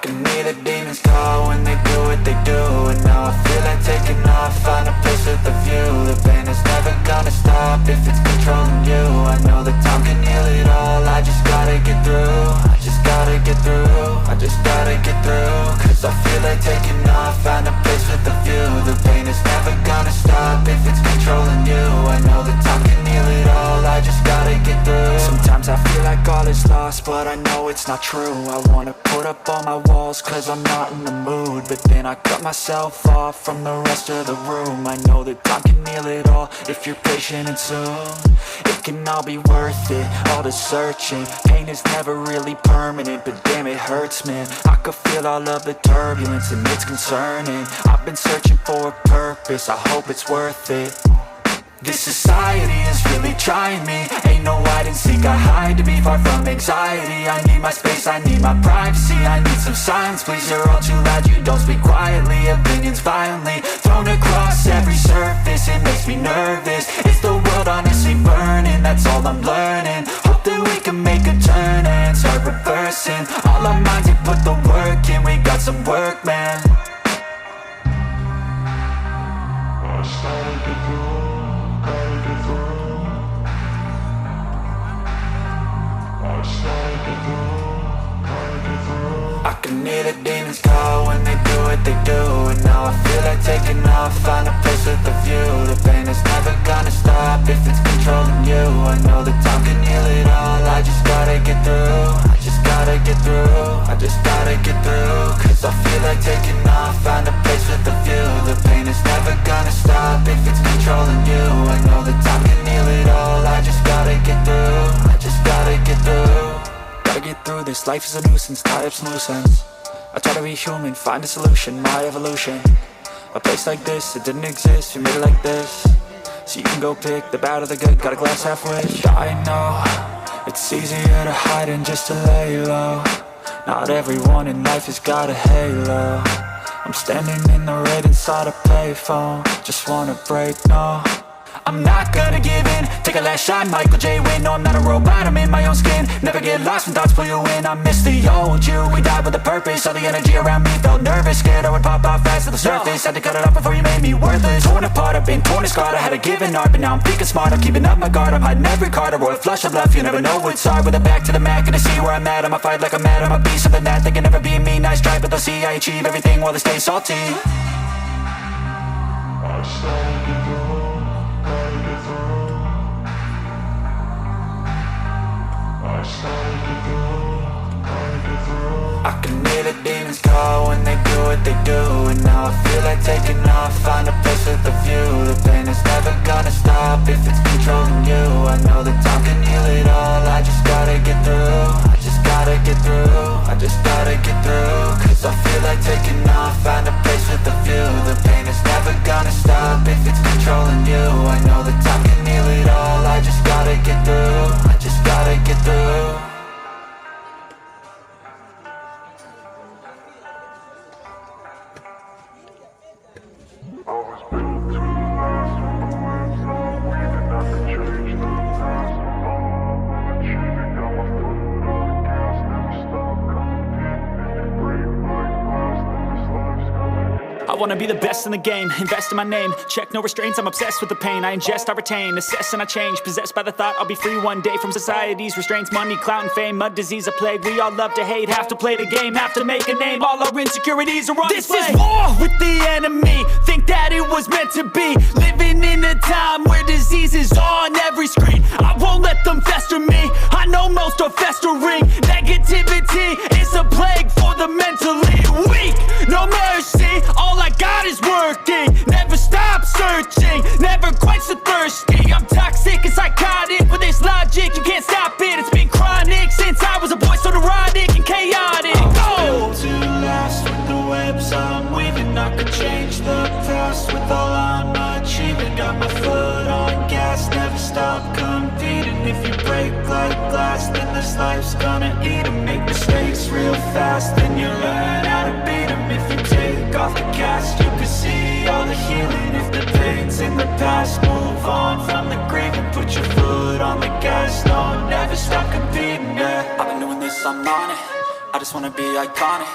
can hear the demons call when they do what they do. And now I feel like taking off, find a place with a view. The pain is never gonna stop if it's controlling you. I know that time can heal it all, I just gotta get through. I just gotta get through, I just gotta get through. Cause I feel like taking off, find a place with a view. The pain is never gonna stop if it's controlling you. I know that time can heal it all, I just gotta get through. Sometimes I feel like all is lost, but I know it's not true. I wanna put up all my walls cause I'm not in the mood, but then I cut myself off from the rest of the room. I know that time can heal it all if you're patient and soon it can all be worth it, all the searching. Pain is never really permanent, but damn it hurts, man. I could feel all of the turbulence and it's concerning. I've been searching for a purpose, I hope it's worth it. This society is really trying me. Ain't no hide and seek, I hide to be far from anxiety. I need my space, I need my privacy. I need some silence, please, you're all too loud. You don't speak quietly, opinions violently thrown across every surface. It makes me nervous, it's the world honestly burning. That's all I'm learning, hope that we can make a turn and start reversing. All our minds and put the work in, we got some work, man. I started to do. I can hear the demons call when they do what they do. And now I feel like taking off, find a place with a view. The pain is never gonna stop if it's controlling you. I know that time can heal it all, I just gotta get through. I just gotta get through, I just gotta get through. Cause I feel like taking off, find a place with a view. The pain is never gonna stop if it's controlling you. I know that time can heal it all, I just gotta get through. I just gotta get through. Gotta get through this, life is a nuisance, tie up some loose ends. I try to be human, find a solution, my evolution. A place like this, it didn't exist, we made it like this. So you can go pick the bad or the good, got a glass half wish. I know, it's easier to hide than just to lay low. Not everyone in life has got a halo. I'm standing in the red inside a payphone, just wanna break, no. I'm not gonna give in, take a last shot, Michael J. Win. No, I'm not a robot, I'm in my own skin. Never get lost when thoughts pull you in. I miss the old you, we died with a purpose. All the energy around me felt nervous, scared I would pop off fast to the surface. Had to cut it off before you made me worthless. Torn apart, I've been torn and scarred. I had a given art, but now I'm thinking smart. I'm keeping up my guard, I'm hiding every card. A royal flush of love, you never know what's hard. With a back to the mat, gonna see where I'm at. I'ma fight like I'm mad, I'ma be something that they can never be me. Nice try, but they'll see I achieve everything while they stay salty. I started to go. I can hear the demons call when they do what they do. And now I feel like taking off, find a place with a view. The pain is never gonna stop if it's controlling you. I know that time can heal it all, I just gotta get through. I just gotta get through, I just gotta get through. Cause I feel like taking off, find a place with a view. The pain is never gonna stop if it's controlling you. I know that time can heal it all, I just gotta get through. I just gotta get through. I wanna be the best in the game, invest in my name. Check no restraints, I'm obsessed with the pain. I ingest, I retain, assess and I change. Possessed by the thought I'll be free one day from society's restraints. Money, clout and fame, mud, disease, a plague. We all love to hate, have to play the game, have to make a name. All our insecurities are on display. This is war with the enemy, think that it was meant to be. Living in a time where disease is on every screen. I won't let them fester me, I know most are festering. Negativity is a plague for the mentally weak. No mercy, all I got is working. Never stop searching, never quite so thirsty. I'm toxic and psychotic, with this logic you can't stop it. It's been chronic since I was a boy, so neurotic and chaotic. I'm built to last with the webs I'm weaving. I could change the past with all I'm achieving. Got my foot on gas, never stop competing. If you break like glass, then this life's gonna eat 'em. Make mistakes real fast, then you learn how to beat 'em. If you take off the cast, you can see all the healing. If the pain's in the past, move on from the grave and put your foot on the gas. No, never stop competing, yeah. I've been doing this, I'm on it. I just wanna be iconic.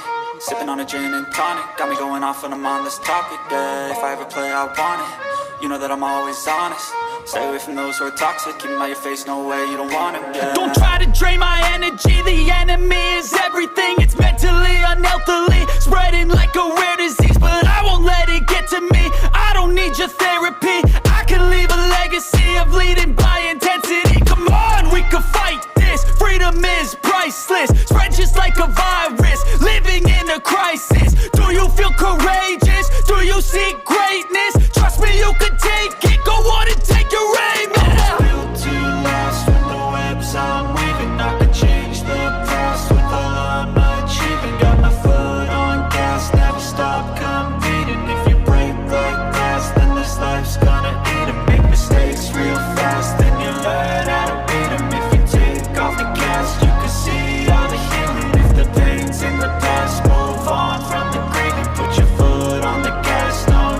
Sipping on a gin and tonic, got me going off when I'm on this topic, yeah. If I ever play, I want it, you know that I'm always honest. Stay away from those who are toxic, keep them out your face, no way, you don't want it, yeah. Don't try to drain my energy, the enemy is everything. It's mentally, unhealthily, spreading like a rare disease. But I won't let it get to me, I don't need your therapy. I can leave a legacy of leading by intensity. Come on, we can fight this, freedom is priceless. Spread just like a virus, living in a crisis. Do you feel courageous? Do you seek greatness? Trust me, you can take it, go on and take your aim, yeah. I'm built to last with the webs I'm weaving. I could change the past with all I'm achieving. Got my foot on gas, never stop competing. If you break like glass, then this life's gonna eat 'em. Make mistakes real fast, then you learn how to beat 'em. If you take off the cast, you can see all the healing. If the pain's in the past, move on from the grave and put your foot on the gas. No,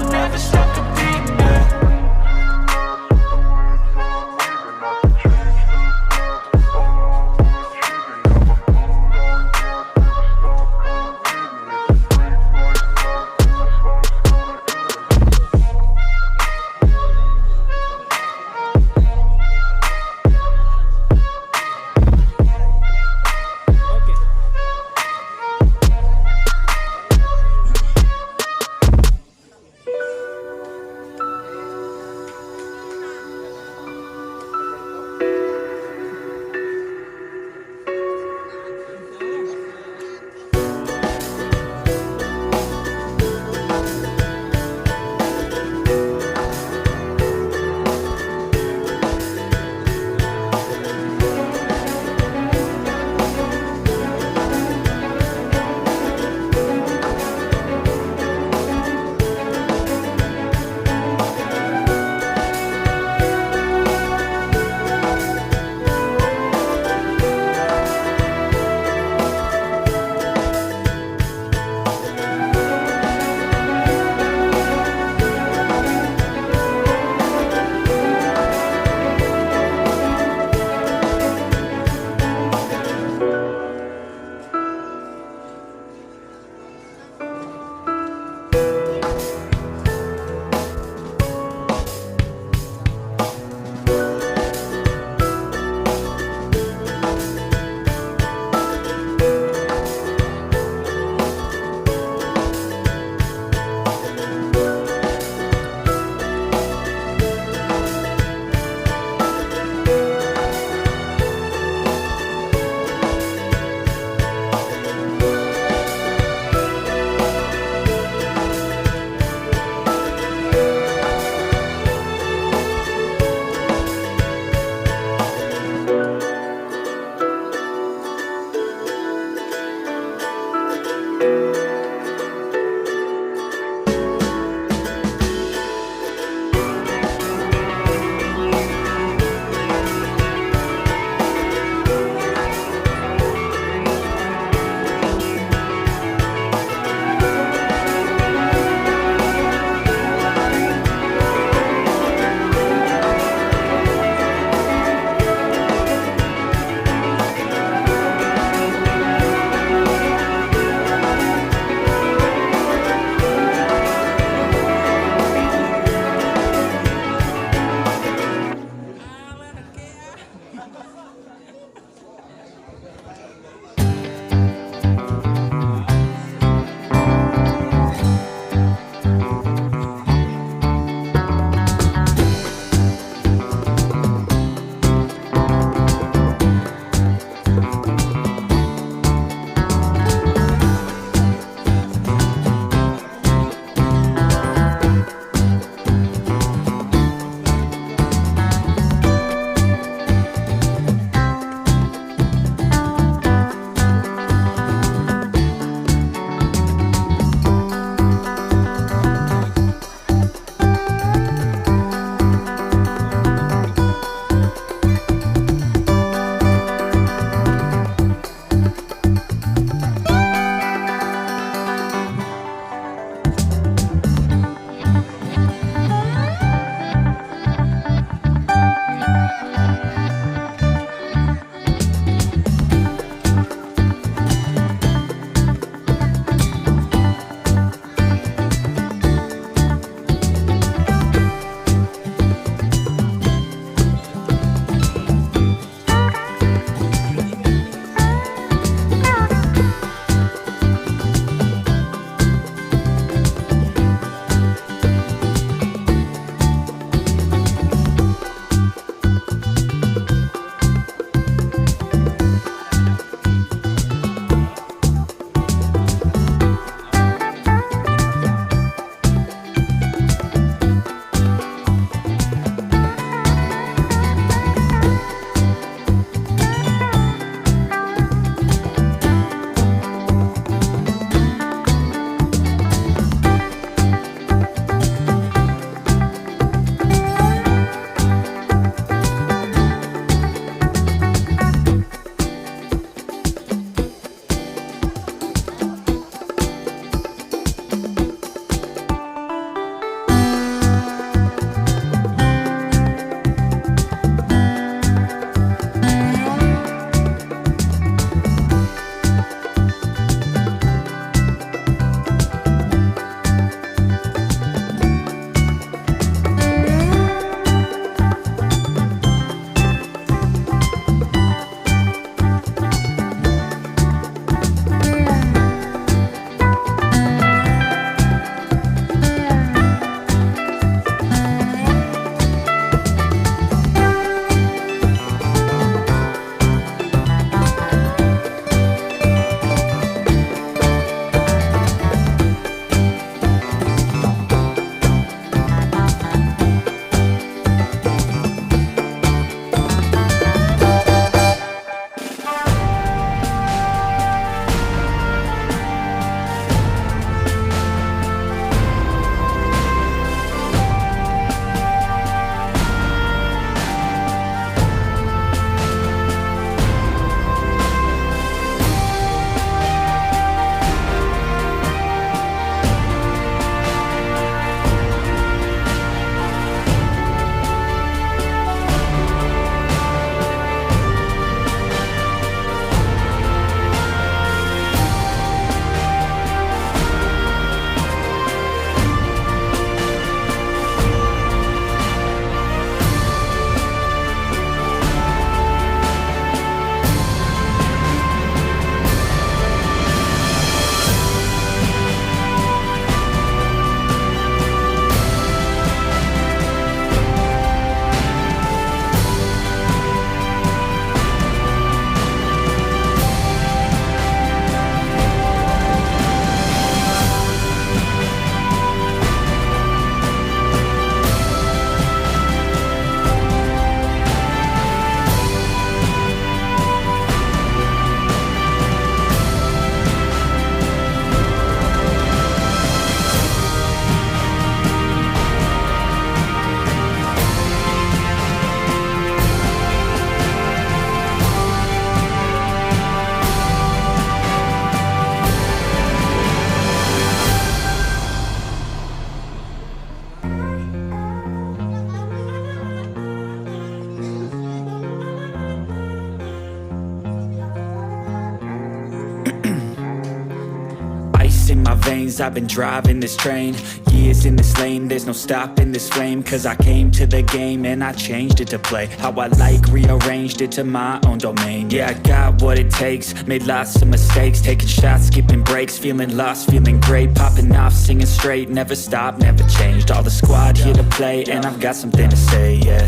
lanes, I've been driving this train. Years in this lane, there's no stopping this flame. Cause I came to the game and I changed it to play how I like, rearranged it to my own domain. Yeah, I got what it takes, made lots of mistakes, taking shots, skipping breaks, feeling lost, feeling great, popping off, singing straight, never stopped, never changed. All the squad here to play, and I've got something to say, yeah.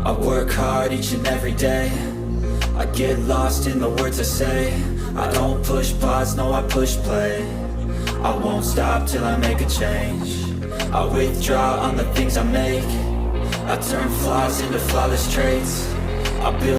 I work hard each and every day, I get lost in the words I say. I don't push pause, no I push play. I won't stop till I make a change. I withdraw on the things I make. I turn flaws into flawless traits. I build